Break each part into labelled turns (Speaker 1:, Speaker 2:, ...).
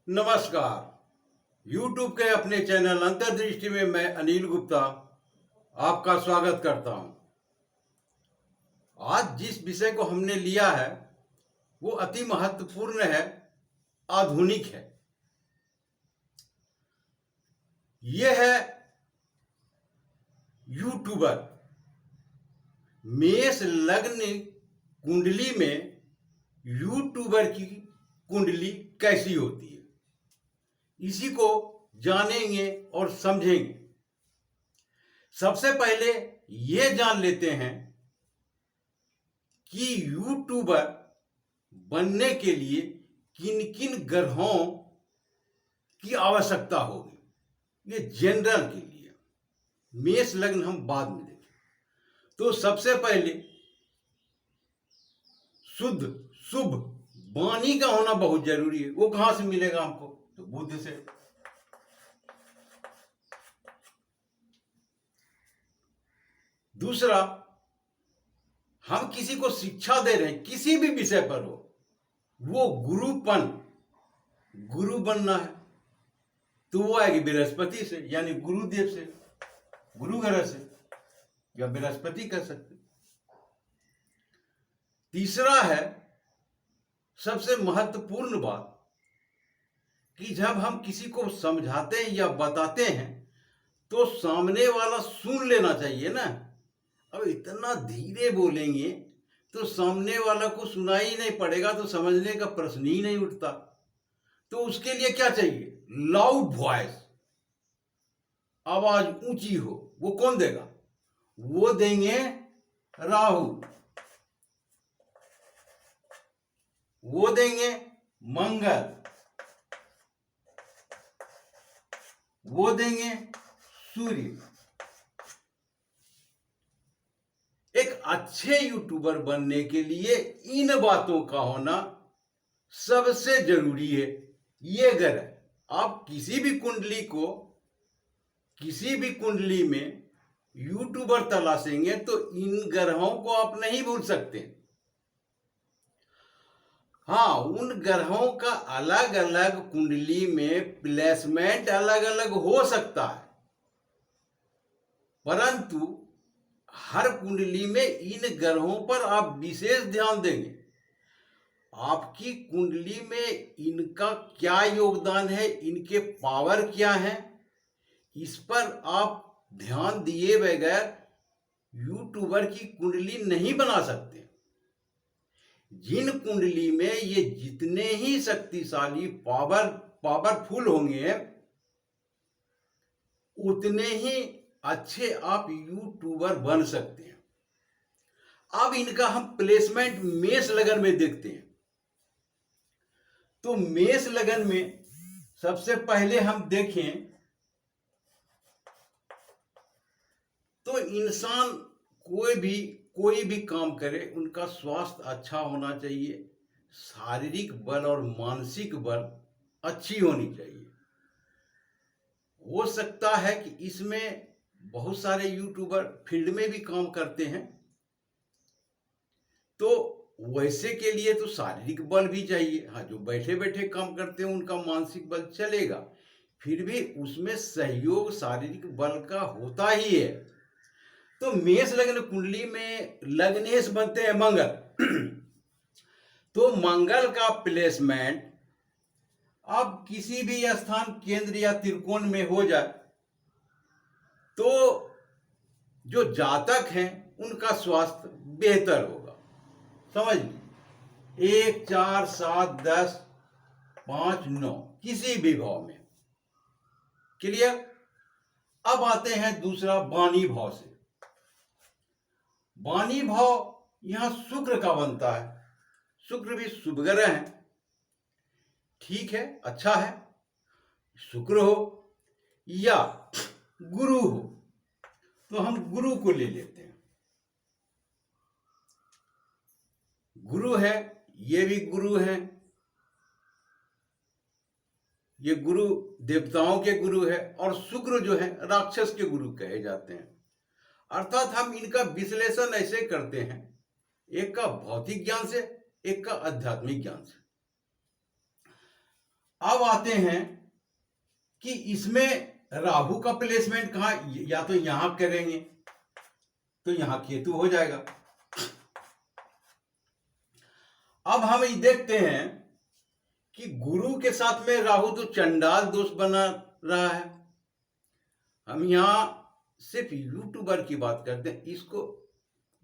Speaker 1: नमस्कार। YouTube के अपने चैनल अंतर्दृष्टि में मैं अनिल गुप्ता आपका स्वागत करता हूं। आज जिस विषय को हमने लिया है वो अति महत्वपूर्ण है, आधुनिक है। यह है यूट्यूबर। मेष लग्न कुंडली में यूट्यूबर की कुंडली कैसी होती है, इसी को जानेंगे और समझेंगे। सबसे पहले ये जान लेते हैं कि यूट्यूबर बनने के लिए किन किन ग्रहों की आवश्यकता होगी। ये जनरल के लिए, मेष लग्न हम बाद में देखें। तो सबसे पहले शुद्ध शुभ वाणी का होना बहुत जरूरी है। वो कहां से मिलेगा हमको? तो बुध से। दूसरा, हम किसी को शिक्षा दे रहे हैं, किसी भी विषय पर हो, वो गुरु बनना है तो वो आएगी बृहस्पति से, यानी गुरुदेव से, गुरु ग्रह से, या बृहस्पति कह सकते। तीसरा है सबसे महत्वपूर्ण बात कि जब हम किसी को समझाते हैं या बताते हैं तो सामने वाला सुन लेना चाहिए ना। अब इतना धीरे बोलेंगे तो सामने वाला को सुनाई नहीं पड़ेगा, तो समझने का प्रश्न ही नहीं उठता। तो उसके लिए क्या चाहिए? लाउड वॉइस, आवाज ऊंची हो। वो कौन देगा? वो देंगे राहु, वो देंगे मंगल, वो देंगे सूर्य। एक अच्छे यूट्यूबर बनने के लिए इन बातों का होना सबसे जरूरी है। ये ग्रह आप किसी भी कुंडली में यूट्यूबर तलाशेंगे तो इन ग्रहों को आप नहीं भूल सकते। हाँ, उन ग्रहों का अलग अलग कुंडली में प्लेसमेंट अलग अलग हो सकता है, परंतु हर कुंडली में इन ग्रहों पर आप विशेष ध्यान देंगे। आपकी कुंडली में इनका क्या योगदान है, इनके पावर क्या है, इस पर आप ध्यान दिए बगैर यूट्यूबर की कुंडली नहीं बना सकते। जिन कुंडली में ये जितने ही शक्तिशाली पावरफुल होंगे, उतने ही अच्छे आप यूट्यूबर बन सकते हैं। अब इनका हम प्लेसमेंट मेष लगन में देखते हैं। तो मेष लगन में सबसे पहले हम देखें तो इंसान कोई भी काम करे, उनका स्वास्थ्य अच्छा होना चाहिए, शारीरिक बल और मानसिक बल अच्छी होनी चाहिए। हो सकता है कि इसमें बहुत सारे यूट्यूबर फील्ड में भी काम करते हैं, तो वैसे के लिए तो शारीरिक बल भी चाहिए। हाँ, जो बैठे बैठे काम करते हैं उनका मानसिक बल चलेगा, फिर भी उसमें सहयोग शारीरिक बल का होता ही है। तो मेष लग्न कुंडली में लग्नेश बनते हैं मंगल। तो मंगल का प्लेसमेंट अब किसी भी स्थान, केंद्र या त्रिकोण में हो जाए तो जो जातक हैं उनका स्वास्थ्य बेहतर होगा। समझ लीजिए 1, 4, 7, 10, 5, 9 किसी भी भाव में। क्लियर? अब आते हैं दूसरा वाणी भाव से। वाणी भाव यहां शुक्र का बनता है। शुक्र भी शुभ ग्रह है, ठीक है, अच्छा है। शुक्र हो या गुरु हो, तो हम गुरु को ले लेते हैं। गुरु है, ये भी गुरु है, ये गुरु देवताओं के गुरु है, और शुक्र जो है राक्षस के गुरु कहे जाते हैं। अर्थात हम इनका विश्लेषण ऐसे करते हैं, एक का भौतिक ज्ञान से, एक का आध्यात्मिक ज्ञान से। अब आते हैं कि इसमें राहु का प्लेसमेंट कहाँ, या तो यहां करेंगे तो यहां केतु हो जाएगा। अब हम ये देखते हैं कि गुरु के साथ में राहु तो चंडाल दोष बना रहा है। हम यहां सिर्फ यूट्यूबर की बात करते हैं, इसको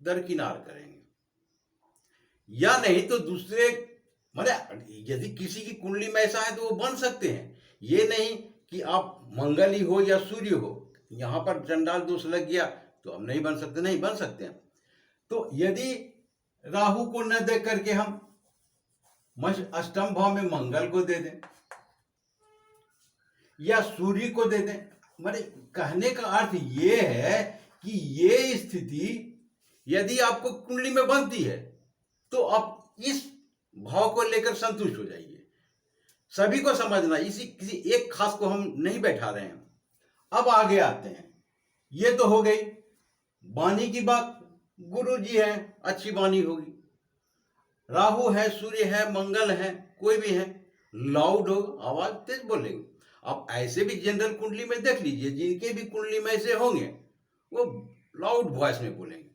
Speaker 1: दरकिनार करेंगे, या नहीं तो दूसरे, माने यदि किसी की कुंडली में ऐसा है तो वो बन सकते हैं। ये नहीं कि आप मंगल ही हो या सूर्य हो, यहां पर चंडाल दोष लग गया तो हम नहीं बन सकते, नहीं बन सकते हैं। तो यदि राहु को न दे करके हम अष्टम भाव में मंगल को दे दें या सूर्य को दे दें, माने कहने का अर्थ ये है कि ये स्थिति यदि आपको कुंडली में बनती है तो आप इस भाव को लेकर संतुष्ट हो जाइए। सभी को समझना, इसी किसी एक खास को हम नहीं बैठा रहे हैं। अब आगे आते हैं, ये तो हो गई वाणी की बात। गुरु जी है, अच्छी वाणी होगी, राहु है, सूर्य है, मंगल है, कोई भी है, लाउड हो, आवाज तेज बोलेंगे। अब ऐसे भी जनरल कुंडली में देख लीजिए, जिनके भी कुंडली में ऐसे होंगे वो लाउड वॉइस में बोलेंगे,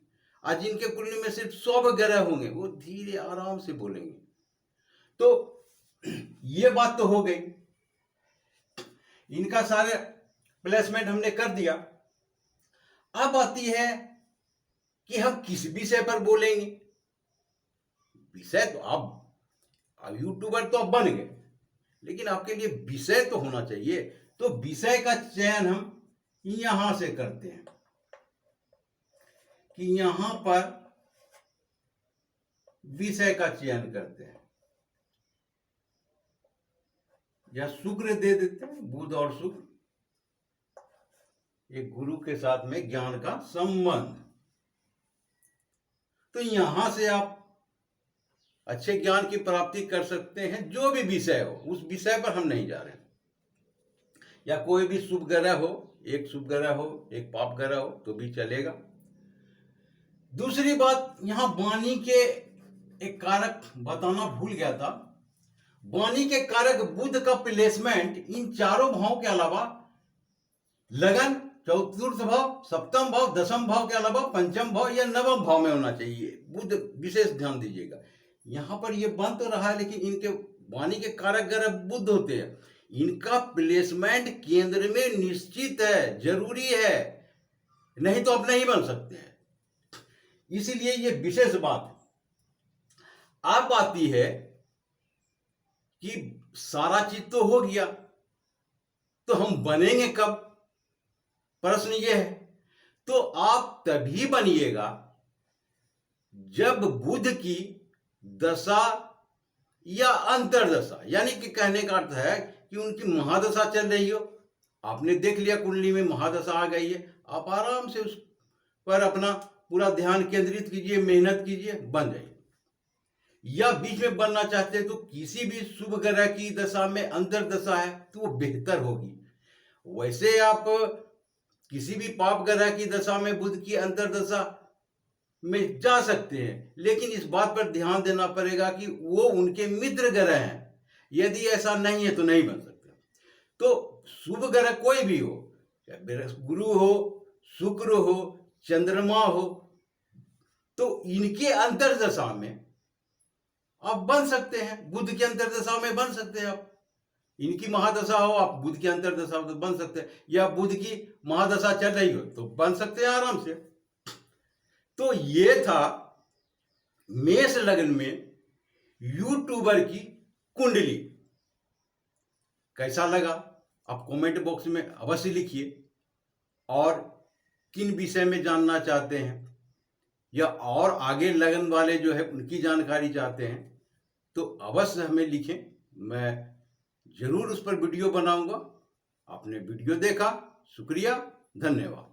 Speaker 1: और जिनके कुंडली में सिर्फ 100 वगैरह होंगे वो धीरे आराम से बोलेंगे। तो ये बात तो हो गई, इनका सारे प्लेसमेंट हमने कर दिया। अब आती है कि हम किस विषय पर बोलेंगे। विषय तो अब यूट्यूबर तो अब बन गए, लेकिन आपके लिए विषय तो होना चाहिए। तो विषय का चयन हम यहां से करते हैं कि यहां पर विषय का चयन करते हैं, या शुक्र दे देते हैं, बुध और शुक्र, एक गुरु के साथ में ज्ञान का संबंध। तो यहां से आप अच्छे ज्ञान की प्राप्ति कर सकते हैं, जो भी विषय हो, उस विषय पर हम नहीं जा रहे हैं। या कोई भी शुभ ग्रह हो, एक शुभ ग्रह हो, एक पाप ग्रह हो तो भी चलेगा। दूसरी बात, यहां वाणी के एक कारक बताना भूल गया था। वाणी के कारक बुध का प्लेसमेंट इन चारों भावों के अलावा लगन, चतुर्थ भाव, सप्तम भाव, दसम भाव के अलावा पंचम भाव या नवम भाव में होना चाहिए। बुध विशेष ध्यान दीजिएगा। यहां पर ये बन तो रहा है, लेकिन इनके वाणी के कारक ग्रह बुध होते हैं, इनका प्लेसमेंट केंद्र में निश्चित है, जरूरी है, नहीं तो आप नहीं बन सकते हैं। इसीलिए ये विशेष बात है। अब आती है कि सारा चीज तो हो गया, तो हम बनेंगे कब, प्रश्न ये है। तो आप तभी बनिएगा जब बुध की दशा या अंतरदशा, यानी कि कहने का अर्थ है कि उनकी महादशा चल रही हो। आपने देख लिया कुंडली में महादशा आ गई है, आप आराम से उस पर अपना पूरा ध्यान केंद्रित कीजिए, मेहनत कीजिए, बन जाइए। या बीच में बनना चाहते हैं तो किसी भी शुभ ग्रह की दशा में अंतरदशा है तो वो बेहतर होगी। वैसे आप किसी भी पाप ग्रह की दशा में बुध की अंतरदशा में जा सकते हैं, लेकिन इस बात पर ध्यान देना पड़ेगा कि वो उनके मित्र ग्रह हैं। यदि ऐसा नहीं है तो नहीं बन सकते। तो शुभ ग्रह कोई भी हो, चाहे गुरु हो, शुक्र हो, चंद्रमा हो, तो इनके अंतरदशा में आप बन सकते हैं। बुध की अंतरदशा में बन सकते हैं आप। इनकी महादशा हो, आप बुध की अंतरदशा तो बन सकते हैं, या बुध की महादशा चल रही हो तो बन सकते हैं आराम से। तो ये था मेष लग्न में यूट्यूबर की कुंडली। कैसा लगा आप कमेंट बॉक्स में अवश्य लिखिए, और किन विषय में जानना चाहते हैं, या और आगे लगन वाले जो है उनकी जानकारी चाहते हैं तो अवश्य हमें लिखें। मैं जरूर उस पर वीडियो बनाऊंगा। आपने वीडियो देखा, शुक्रिया, धन्यवाद।